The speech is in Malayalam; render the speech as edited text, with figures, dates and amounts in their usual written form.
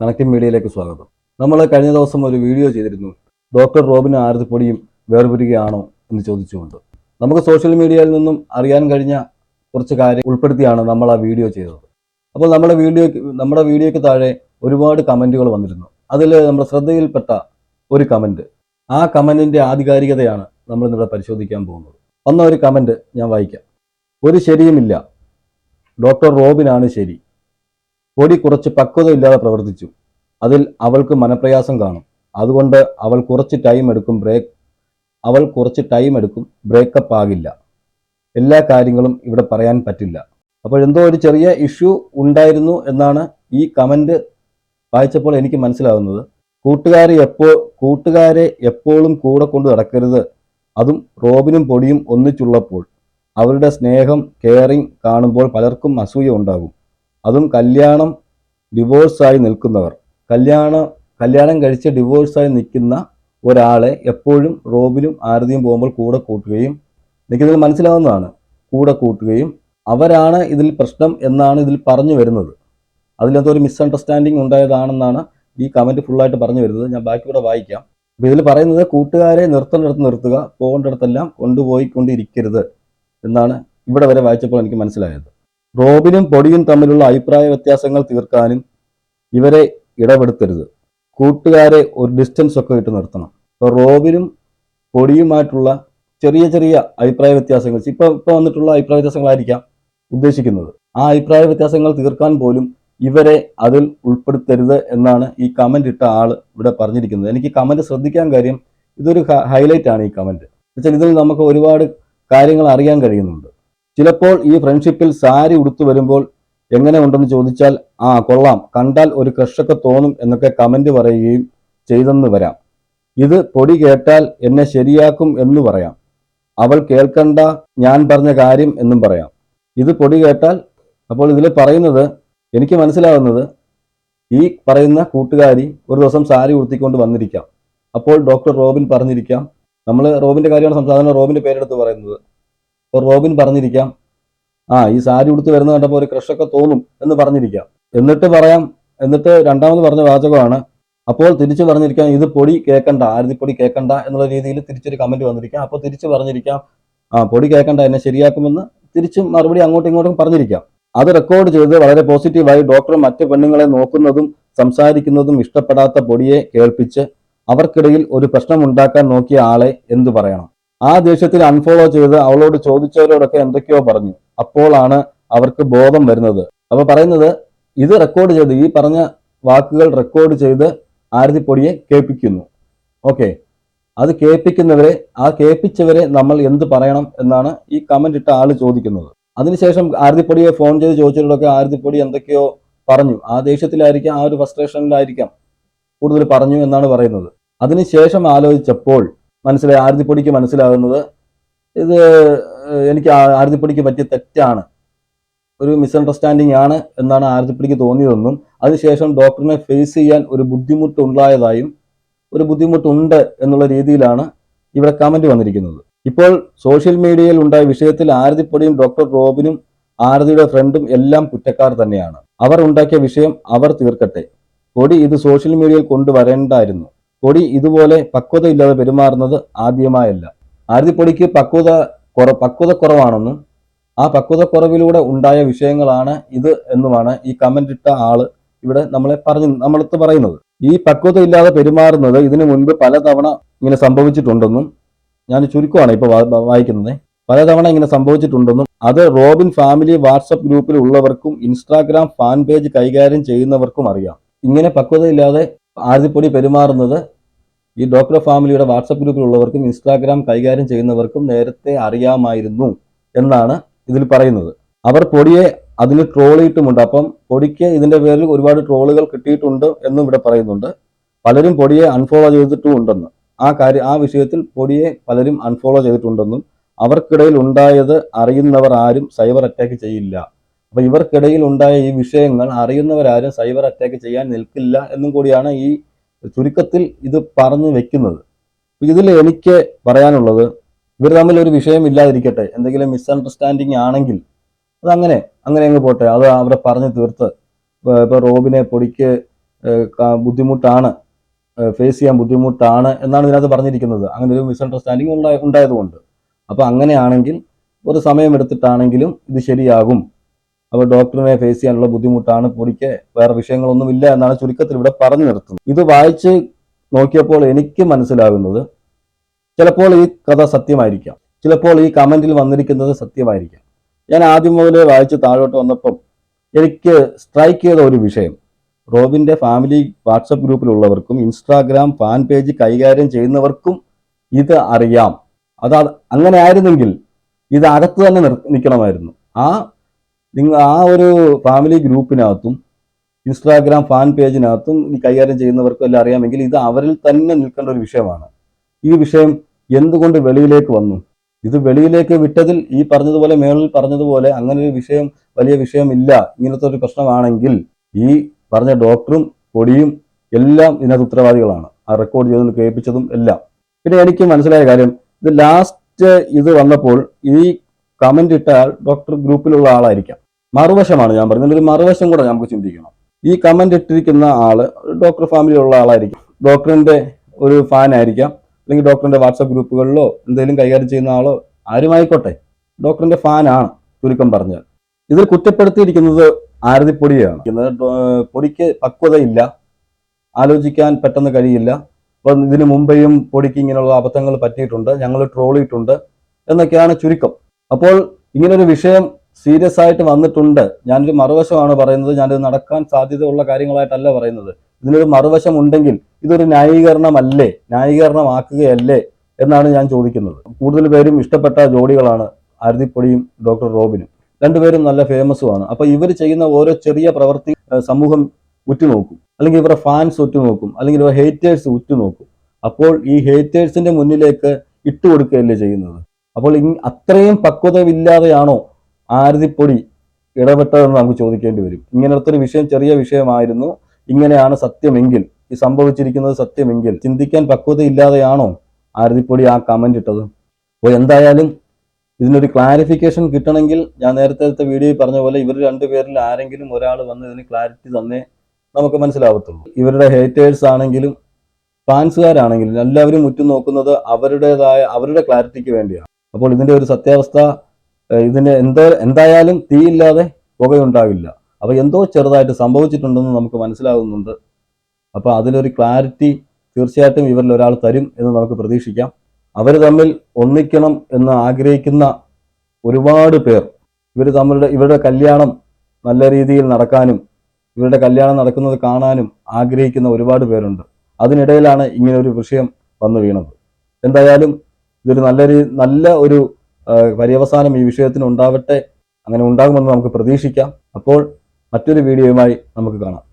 കണക്റ്റിംഗ് മീഡിയയിലേക്ക് സ്വാഗതം. നമ്മൾ കഴിഞ്ഞ ദിവസം ഒരു വീഡിയോ ചെയ്തിരുന്നു, ഡോക്ടർ റോബിൻ ആരതിപ്പൊടിയും വേർപിരിയുകയാണോ എന്ന് ചോദിച്ചുകൊണ്ട്. നമുക്ക് സോഷ്യൽ മീഡിയയിൽ നിന്നും അറിയാൻ കഴിഞ്ഞ കുറച്ച് കാര്യം ഉൾപ്പെടുത്തിയാണ് നമ്മൾ ആ വീഡിയോ ചെയ്തത്. അപ്പോൾ നമ്മുടെ വീഡിയോയ്ക്ക് താഴെ ഒരുപാട് കമൻറ്റുകൾ വന്നിരുന്നു. അതിൽ നമ്മുടെ ശ്രദ്ധയിൽപ്പെട്ട ഒരു കമൻറ്റ്, ആ കമൻറ്റിൻ്റെ ആധികാരികതയാണ് നമ്മൾ ഇന്നിവിടെ പരിശോധിക്കാൻ പോകുന്നത്. വന്ന ഒരു കമൻറ്റ് ഞാൻ വായിക്കാം. ഒരു ശരിയുമില്ല, ഡോക്ടർ റോബിനാണ് ശരി. പൊടി കുറച്ച് പക്വതയില്ലാതെ പ്രവർത്തിച്ചു. അതിൽ അവൾക്ക് മനപ്രയാസം കാണും. അതുകൊണ്ട് അവൾ കുറച്ച് ടൈം എടുക്കും, ബ്രേക്കപ്പ് ആകില്ല. എല്ലാ കാര്യങ്ങളും ഇവിടെ പറയാൻ പറ്റില്ല. അപ്പോഴെന്തോ ഒരു ചെറിയ ഇഷ്യൂ ഉണ്ടായിരുന്നു എന്നാണ് ഈ കമൻറ്റ് വായിച്ചപ്പോൾ എനിക്ക് മനസ്സിലാവുന്നത്. കൂട്ടുകാരെ എപ്പോഴും കൂടെ കൊണ്ട് നടക്കരുത്. അതും റോബിനും പൊടിയും ഒന്നിച്ചുള്ളപ്പോൾ. അവരുടെ സ്നേഹം, കെയറിങ് കാണുമ്പോൾ പലർക്കും അസൂയ ഉണ്ടാകും. അതും ഡിവോഴ്സായി നിൽക്കുന്നവർ. കല്യാണം കഴിച്ച് ഡിവോഴ്സായി നിൽക്കുന്ന ഒരാളെ എപ്പോഴും റോബിനും ആരതിയും പോകുമ്പോൾ കൂടെ കൂട്ടുകയും, എനിക്കിതിൽ മനസ്സിലാവുന്നതാണ്, കൂടെ കൂട്ടുകയും അവരാണ് ഇതിൽ പ്രശ്നം എന്നാണ് ഇതിൽ പറഞ്ഞു വരുന്നത്. അതിലെന്തോ ഒരു മിസ്അണ്ടർസ്റ്റാൻഡിങ് ഉണ്ടായതാണെന്നാണ് ഈ കമൻറ്റ് ഫുള്ളായിട്ട് പറഞ്ഞു വരുന്നത്. ഞാൻ ബാക്കിയൂടെ വായിക്കാം. അപ്പോൾ ഇതിൽ പറയുന്നത് കൂട്ടുകാരെ നിർത്തേണ്ടിടത്ത് നിർത്തുക, പോകേണ്ടിടത്തെല്ലാം കൊണ്ടുപോയിക്കൊണ്ടിരിക്കരുത് എന്നാണ് ഇവിടെ വരെ വായിച്ചപ്പോൾ എനിക്ക് മനസ്സിലായത്. റോബിനും പൊടിയും തമ്മിലുള്ള അഭിപ്രായ വ്യത്യാസങ്ങൾ തീർക്കാനും ഇവരെ ഇടപെടുത്തരുത്. കൂട്ടുകാരെ ഒരു ഡിസ്റ്റൻസ് ഒക്കെ ഇട്ട് നിർത്തണം. ഇപ്പോൾ റോബിനും പൊടിയുമായിട്ടുള്ള ചെറിയ ചെറിയ അഭിപ്രായ വ്യത്യാസങ്ങൾ, ഇപ്പോൾ വന്നിട്ടുള്ള അഭിപ്രായ വ്യത്യാസങ്ങളായിരിക്കാം ഉദ്ദേശിക്കുന്നത്. ആ അഭിപ്രായ വ്യത്യാസങ്ങൾ തീർക്കാൻ പോലും ഇവരെ അതിൽ ഉൾപ്പെടുത്തരുത് എന്നാണ് ഈ കമൻ്റ് ഇട്ട ആൾ ഇവിടെ പറഞ്ഞിരിക്കുന്നത്. എനിക്ക് കമൻറ്റ് ശ്രദ്ധിക്കാൻ കാര്യം, ഇതൊരു ഹൈലൈറ്റ് ആണ് ഈ കമൻറ്റ്. എന്നുവെച്ചാൽ ഇതിൽ നമുക്ക് ഒരുപാട് കാര്യങ്ങൾ അറിയാൻ കഴിയുന്നുണ്ട്. ചിലപ്പോൾ ഈ ഫ്രണ്ട്ഷിപ്പിൽ സാരി ഉടുത്തു വരുമ്പോൾ എങ്ങനെ ഉണ്ടെന്ന് ചോദിച്ചാൽ കൊള്ളാം, കണ്ടാൽ ഒരു ക്രഷൊക്കെ തോന്നും എന്നൊക്കെ കമൻറ്റ് പറയുകയും ചെയ്തെന്ന് വരാം. ഇത് പൊടി കേട്ടാൽ എന്നെ ശരിയാക്കും എന്ന് പറയാം. അവൾ കേൾക്കണ്ട ഞാൻ പറഞ്ഞ കാര്യം എന്നും പറയാം. ഇത് പൊടി കേട്ടാൽ, അപ്പോൾ ഇതിൽ പറയുന്നത്, എനിക്ക് മനസ്സിലാവുന്നത്, ഈ പറയുന്ന കൂട്ടുകാരി ഒരു ദിവസം സാരി ഉടുത്തിക്കൊണ്ട് വന്നിരിക്കാം. അപ്പോൾ ഡോക്ടർ റോബിൻ പറഞ്ഞിരിക്കാം, നമ്മൾ റോബിൻ്റെ കാര്യമാണ് സംസാരിക്കുന്നത്, റോബിൻ്റെ പേരെടുത്ത് പറയുന്നത്. അപ്പോൾ റോബിൻ പറഞ്ഞിരിക്കാം, ഈ സാരി ഉടുത്ത് വരുന്നത് കണ്ടപ്പോൾ ഒരു ക്രഷൊക്കെ തോന്നും എന്ന് പറഞ്ഞിരിക്കാം. എന്നിട്ട് രണ്ടാമത് പറഞ്ഞ വാചകമാണ്, അപ്പോൾ തിരിച്ചു പറഞ്ഞിരിക്കാം, ഇത് പൊടി കേൾക്കണ്ട, ആരതിപ്പൊടി കേൾക്കണ്ട എന്നുള്ള രീതിയിൽ തിരിച്ചൊരു കമൻറ്റ് വന്നിരിക്കാം. അപ്പോൾ തിരിച്ചു പറഞ്ഞിരിക്കാം, പൊടി കേൾക്കണ്ട, എന്നെ ശരിയാക്കുമെന്ന് തിരിച്ചും മറുപടി അങ്ങോട്ടും ഇങ്ങോട്ടും പറഞ്ഞിരിക്കാം. അത് റെക്കോർഡ് ചെയ്ത് വളരെ പോസിറ്റീവായി ഡോക്ടർ മറ്റ് പെണ്ണുങ്ങളെ നോക്കുന്നതും സംസാരിക്കുന്നതും ഇഷ്ടപ്പെടാത്ത പൊടിയെ കേൾപ്പിച്ച് അവർക്കിടയിൽ ഒരു പ്രശ്നമുണ്ടാക്കാൻ നോക്കിയ ആളെ എന്തു പറയണം? ആ ദേഷ്യത്തിൽ അൺഫോളോ ചെയ്ത് അവളോട് ചോദിച്ചവരോടൊക്കെ എന്തൊക്കെയോ പറഞ്ഞു. അപ്പോഴാണ് അവർക്ക് ബോധം വരുന്നത്. അപ്പോൾ പറയുന്നത്, ഇത് റെക്കോർഡ് ചെയ്ത്, ഈ പറഞ്ഞ വാക്കുകൾ റെക്കോർഡ് ചെയ്ത് ആരതിപ്പൊടിയെ കേൾപ്പിക്കുന്നു. ഓക്കെ, അത് കേൾപ്പിച്ചവരെ നമ്മൾ എന്ത് പറയണം എന്നാണ് ഈ കമന്റ് ഇട്ട ആള് ചോദിക്കുന്നത്. അതിനുശേഷം ആരതിപ്പൊടിയെ ഫോൺ ചെയ്ത് ചോദിച്ചവരോടൊക്കെ ആരതിപ്പൊടി എന്തൊക്കെയോ പറഞ്ഞു. ആ ദേഷ്യത്തിലായിരിക്കാം, ആ ഒരു ഫ്രസ്ട്രേഷനിലായിരിക്കാം കൂടുതൽ പറഞ്ഞു എന്നാണ് പറയുന്നത്. അതിനുശേഷം ആലോചിച്ചപ്പോൾ ആരതിപ്പൊടിക്ക് മനസ്സിലാകുന്നത്, ഇത് എനിക്ക് ആരതിപ്പൊടിക്ക് പറ്റിയ തെറ്റാണ്, ഒരു മിസ്അണ്ടർസ്റ്റാൻഡിങ് ആണ് എന്നാണ് ആരതിപ്പൊടിക്ക് തോന്നിയതെന്നും അതിനുശേഷം ഡോക്ടറിനെ ഫേസ് ചെയ്യാൻ ഒരു ബുദ്ധിമുട്ടുണ്ട് എന്നുള്ള രീതിയിലാണ് ഇവിടെ കമന്റ് വന്നിരിക്കുന്നത്. ഇപ്പോൾ സോഷ്യൽ മീഡിയയിൽ ഉണ്ടായ വിഷയത്തിൽ ആരതിപ്പൊടിയും ഡോക്ടർ റോബിനും ആരതിയുടെ ഫ്രണ്ടും എല്ലാം കുറ്റക്കാർ തന്നെയാണ്. അവർ ഉണ്ടാക്കിയ വിഷയം അവർ തീർക്കട്ടെ. പൊടി ഇത് സോഷ്യൽ മീഡിയയിൽ കൊണ്ടുവരേണ്ടായിരുന്നു. പൊടി ഇതുപോലെ പക്വതയില്ലാതെ പെരുമാറുന്നത് ആദ്യമായല്ല. ആരതിപ്പൊടിക്ക് പക്വത കുറവാണെന്നും ആ പക്വതക്കുറവിലൂടെ ഉണ്ടായ വിഷയങ്ങളാണ് ഇത് എന്നുമാണ് ഈ കമന്റ് ഇട്ട ആള് ഇവിടെ നമ്മളടുത്ത് പറയുന്നത്. ഈ പക്വതയില്ലാതെ പെരുമാറുന്നത് ഇതിനു മുൻപ് പലതവണ ഇങ്ങനെ സംഭവിച്ചിട്ടുണ്ടെന്നും, ഞാൻ ചുരുക്കമാണ് ഇപ്പോൾ വായിക്കുന്നത്, പലതവണ ഇങ്ങനെ സംഭവിച്ചിട്ടുണ്ടെന്നും അത് റോബിൻ ഫാമിലി വാട്സപ്പ് ഗ്രൂപ്പിൽ ഉള്ളവർക്കും ഇൻസ്റ്റാഗ്രാം ഫാൻ പേജ് കൈകാര്യം ചെയ്യുന്നവർക്കും അറിയാം. ഇങ്ങനെ പക്വതയില്ലാതെ ആരതിപ്പൊടി പെരുമാറുന്നത് ഈ ഡോക്ടർ ഫാമിലിയുടെ വാട്സപ്പ് ഗ്രൂപ്പിലുള്ളവർക്കും ഇൻസ്റ്റാഗ്രാം കൈകാര്യം ചെയ്യുന്നവർക്കും നേരത്തെ അറിയാമായിരുന്നു എന്നാണ് ഇതിൽ പറയുന്നത്. അവർ പൊടിയെ അതിന് ട്രോളിയിട്ടുമുണ്ട്. അപ്പം പൊടിക്ക് ഇതിന്റെ പേരിൽ ഒരുപാട് ട്രോളുകൾ കിട്ടിയിട്ടുണ്ട് എന്നും ഇവിടെ പറയുന്നുണ്ട്. പലരും പൊടിയെ അൺഫോളോ ചെയ്തിട്ടും ഉണ്ടെന്ന്, ആ വിഷയത്തിൽ പൊടിയെ പലരും അൺഫോളോ ചെയ്തിട്ടുണ്ടെന്നും, അവർക്കിടയിൽ ഉണ്ടായത് അറിയുന്നവർ ആരും സൈബർ അറ്റാക്ക് ചെയ്യില്ല. അപ്പൊ ഇവർക്കിടയിൽ ഉണ്ടായ ഈ വിഷയങ്ങൾ അറിയുന്നവരാരും സൈബർ അറ്റാക്ക് ചെയ്യാൻ നിൽക്കില്ല എന്നും കൂടിയാണ് ഈ ചുരുക്കത്തിൽ ഇത് പറഞ്ഞു വെക്കുന്നത്. ഇതിൽ എനിക്ക് പറയാനുള്ളത്, ഇവർ തമ്മിൽ ഒരു വിഷയം ഇല്ലാതിരിക്കട്ടെ, എന്തെങ്കിലും മിസ്അണ്ടർസ്റ്റാൻഡിങ് ആണെങ്കിൽ അത് അങ്ങനെ അങ്ങ് പോട്ടെ, അത് അവരെ പറഞ്ഞു തീർത്ത്. ഇപ്പോൾ റോബിനെ പൊടിക്ക് ബുദ്ധിമുട്ടാണ്, ഫേസ് ചെയ്യാൻ ബുദ്ധിമുട്ടാണ് എന്നാണ് ഇതിനകത്ത് പറഞ്ഞിരിക്കുന്നത്. അങ്ങനെ ഒരു മിസ്അണ്ടർസ്റ്റാൻഡിങ് ഉണ്ടായതുകൊണ്ട്. അപ്പോൾ അങ്ങനെയാണെങ്കിൽ ഒരു സമയമെടുത്തിട്ടാണെങ്കിലും ഇത് ശരിയാകും. അപ്പോൾ ഡോക്ടറിനെ ഫേസ് ചെയ്യാനുള്ള ബുദ്ധിമുട്ടാണ്, പൊടിക്ക് വേറെ വിഷയങ്ങളൊന്നുമില്ല എന്നാണ് ചുരുക്കത്തിൽ ഇവിടെ പറഞ്ഞു നിർത്തുന്നത്. ഇത് വായിച്ച് നോക്കിയപ്പോൾ എനിക്ക് മനസ്സിലാകുന്നത് ചിലപ്പോൾ ഈ കഥ സത്യമായിരിക്കാം, ചിലപ്പോൾ ഈ കമന്റിൽ വന്നിരിക്കുന്നത് സത്യമായിരിക്കാം. ഞാൻ ആദ്യം മുതലേ വായിച്ച് താഴോട്ട് വന്നപ്പം എനിക്ക് സ്ട്രൈക്ക് ചെയ്ത ഒരു വിഷയം, റോബിന്റെ ഫാമിലി വാട്സപ്പ് ഗ്രൂപ്പിലുള്ളവർക്കും ഇൻസ്റ്റാഗ്രാം ഫാൻ പേജ് കൈകാര്യം ചെയ്യുന്നവർക്കും ഇത് അറിയാം. അങ്ങനെ ആയിരുന്നെങ്കിൽ ഇത് അകത്ത് തന്നെ നിൽക്കണമായിരുന്നു. ആ ഒരു ഫാമിലി ഗ്രൂപ്പിനകത്തും ഇൻസ്റ്റാഗ്രാം ഫാൻ പേജിനകത്തും ഈ കൈകാര്യം ചെയ്യുന്നവർക്കും എല്ലാം അറിയാമെങ്കിൽ ഇത് അവരിൽ തന്നെ നിൽക്കേണ്ട ഒരു വിഷയമാണ്. ഈ വിഷയം എന്തുകൊണ്ട് വെളിയിലേക്ക് വന്നു? ഇത് വെളിയിലേക്ക് വിട്ടതിൽ ഈ പറഞ്ഞതുപോലെ, മേളിൽ പറഞ്ഞതുപോലെ അങ്ങനെ ഒരു വിഷയം, വലിയ വിഷയമില്ല. ഇങ്ങനത്തെ ഒരു പ്രശ്നമാണെങ്കിൽ ഈ പറഞ്ഞ ഡോക്ടറും പൊടിയും എല്ലാം ഇതിനകത്ത് ഉത്തരവാദികളാണ്, ആ റെക്കോർഡ് ചെയ്തതും കേൾപ്പിച്ചതും എല്ലാം. പിന്നെ എനിക്ക് മനസ്സിലായ കാര്യം, ഇത് ലാസ്റ്റ് ഇത് വന്നപ്പോൾ ഈ കമന്റ് ഇട്ട ആൾ ഡോക്ടർ ഗ്രൂപ്പിലുള്ള ആളായിരിക്കാം. മറുവശമാണ് ഞാൻ പറഞ്ഞത്, ഒരു മറുവശം കൂടെ നമുക്ക് ചിന്തിക്കണം. ഈ കമന്റ് ഇട്ടിരിക്കുന്ന ആള് ഡോക്ടർ ഫാമിലിയുള്ള ആളായിരിക്കും, ഡോക്ടറിന്റെ ഒരു ഫാൻ ആയിരിക്കാം, അല്ലെങ്കിൽ ഡോക്ടറിന്റെ വാട്സപ്പ് ഗ്രൂപ്പുകളിലോ എന്തെങ്കിലും കൈകാര്യം ചെയ്യുന്ന ആളോ ആരുമായിക്കോട്ടെ, ഡോക്ടറിന്റെ ഫാനാണ് ചുരുക്കം പറഞ്ഞാൽ. ഇതിൽ കുറ്റപ്പെടുത്തിയിരിക്കുന്നത് ആരതിപ്പൊടിയാണ്. പൊടിക്ക് പക്വതയില്ല, ആലോചിക്കാൻ പെട്ടെന്ന് കഴിയില്ല. അപ്പം ഇതിനു മുമ്പേയും പൊടിക്ക് ഇങ്ങനെയുള്ള അബദ്ധങ്ങൾ പറ്റിയിട്ടുണ്ട്, ഞങ്ങൾ ട്രോൾ ചെയ്തിട്ടുണ്ട് എന്നൊക്കെയാണ് ചുരുക്കം. അപ്പോൾ ഇങ്ങനൊരു വിഷയം സീരിയസ് ആയിട്ട് വന്നിട്ടുണ്ട്. ഞാനൊരു മറുവശമാണ് പറയുന്നത്, ഞാനിത് നടക്കാൻ സാധ്യതയുള്ള കാര്യങ്ങളായിട്ടല്ല പറയുന്നത്. ഇതിനൊരു മറുവശം ഉണ്ടെങ്കിൽ ഇതൊരു ന്യായീകരണമല്ലേ, ന്യായീകരണമാക്കുകയല്ലേ എന്നാണ് ഞാൻ ചോദിക്കുന്നത്. കൂടുതൽ പേരും ഇഷ്ടപ്പെട്ട ജോഡികളാണ് ആരതിപ്പൊടിയും ഡോക്ടർ റോബിനും. രണ്ടുപേരും നല്ല ഫേമസുമാണ്. അപ്പൊ ഇവർ ചെയ്യുന്ന ഓരോ ചെറിയ പ്രവൃത്തി സമൂഹം ഉറ്റുനോക്കും, അല്ലെങ്കിൽ ഇവരുടെ ഫാൻസ് ഉറ്റുനോക്കും, അല്ലെങ്കിൽ ഇവർ ഹേറ്റേഴ്സ് ഉറ്റുനോക്കും. അപ്പോൾ ഈ ഹേറ്റേഴ്സിന്റെ മുന്നിലേക്ക് ഇട്ടുകൊടുക്കുകയല്ലേ ചെയ്യുന്നത്. അപ്പോൾ അത്രയും പക്വതയില്ലാതെയാണോ ആരതിപ്പൊടി ഇടപെട്ടതെന്ന് നമുക്ക് ചോദിക്കേണ്ടി വരും. ഇങ്ങനത്തെ ഒരു വിഷയം ചെറിയ വിഷയമായിരുന്നു, ഇങ്ങനെയാണ് സത്യമെങ്കിൽ, ഈ സംഭവിച്ചിരിക്കുന്നത് സത്യമെങ്കിൽ, ചിന്തിക്കാൻ പക്വതയില്ലാതെയാണോ ആരതിപ്പൊടി ആ കമന്റ് ഇട്ടത്? അപ്പോൾ എന്തായാലും ഇതിനൊരു ക്ലാരിഫിക്കേഷൻ കിട്ടണമെങ്കിൽ ഞാൻ നേരത്തെ വീഡിയോയിൽ പറഞ്ഞ പോലെ ഇവർ രണ്ടുപേരിൽ ആരെങ്കിലും ഒരാൾ വന്ന് ഇതിന് ക്ലാരിറ്റി തന്നേ നമുക്ക് മനസ്സിലാവത്തുള്ളൂ. ഇവരുടെ ഹേറ്റേഴ്സ് ആണെങ്കിലും ഫാൻസുകാരാണെങ്കിലും എല്ലാവരും ഉറ്റുനോക്കുന്നത് അവരുടെ ക്ലാരിറ്റിക്ക് വേണ്ടിയാണ്. അപ്പോൾ ഇതിന്റെ ഒരു സത്യാവസ്ഥ, ഇതിന് എന്തായാലും തീയില്ലാതെ പുകയുണ്ടാവില്ല. അപ്പോൾ എന്തോ ചെറുതായിട്ട് സംഭവിച്ചിട്ടുണ്ടെന്ന് നമുക്ക് മനസ്സിലാകുന്നുണ്ട്. അപ്പോൾ അതിലൊരു ക്ലാരിറ്റി തീർച്ചയായിട്ടും ഇവരിൽ ഒരാൾ തരും എന്ന് നമുക്ക് പ്രതീക്ഷിക്കാം. അവർ തമ്മിൽ ഒന്നിക്കണം എന്ന് ആഗ്രഹിക്കുന്ന ഒരുപാട് പേർ, ഇവരുടെ കല്യാണം നല്ല രീതിയിൽ നടക്കാനും ഇവരുടെ കല്യാണം നടക്കുന്നത് കാണാനും ആഗ്രഹിക്കുന്ന ഒരുപാട് പേരുണ്ട്. അതിനിടയിലാണ് ഇങ്ങനെ ഒരു വിഷയം വന്നു വീണത്. എന്തായാലും ഇതൊരു നല്ല ഒരു പര്യവസാനം ഈ വിഷയത്തിന് ഉണ്ടാവട്ടെ. അങ്ങനെ ഉണ്ടാകുമെന്ന് നമുക്ക് പ്രതീക്ഷിക്കാം. അപ്പോൾ മറ്റൊരു വീഡിയോയുമായി നമുക്ക് കാണാം.